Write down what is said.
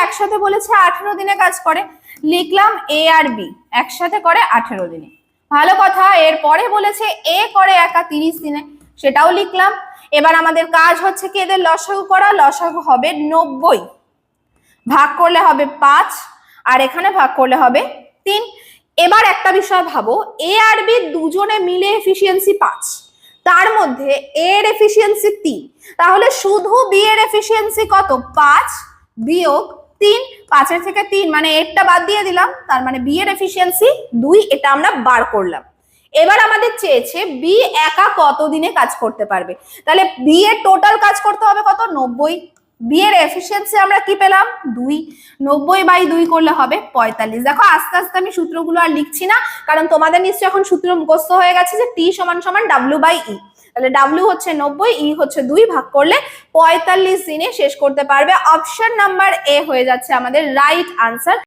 একসাথে বলেছে 18 দিনে কাজ করে, লিখলাম এ আর বি একসাথে করে 18 দিনে। ভালো কথা, এরপরে বলেছে এ করে একা 30 দিনে, সেটাও লিখলাম। এবার আমাদের কাজ হচ্ছে কি এদের লসাগু করা, লসাগু হবে 90, ভাগ করলে হবে 5 আর এখানে ভাগ করলে হবে 3। এবার একটা বিষয় ভাবো, এ আর বি দুজনে মিলে এফিসিয়েন্সি 5, তার মধ্যে এ এর এফিসিয়েন্সি 3, তাহলে শুধু বি এর এফিসিয়েন্সি কত? 5 বিয়োগ 3, 5 এর থেকে 3 মানে এরটা বাদ দিয়ে দিলাম, তার মানে বি এর এফিসিয়েন্সি 2, এটা আমরা বার করলাম। এবার আমাদের চেয়েছে বি একা কত দিনে কাজ করতে পারবে, তাহলে বি এর টোটাল কাজ করতে হবে কত? 90। বি এর এফিসিয়েন্সি আমরা কি পেলাম? 2, 90/2 করলে হবে 45। দেখো আস্তে আস্তে আমি সূত্রগুলো আর লিখছি না, কারণ তোমাদের নিশ্চয়ই এখন সূত্র মুখস্থ হয়ে গেছে যে টি সমান সমান W/E, তাহলে W হচ্ছে 90, E হচ্ছে 2, ভাগ করলে 45 দিনে শেষ করতে পারবে। অপশন নাম্বার এ হয়ে যাচ্ছে আমাদের রাইট আনসার।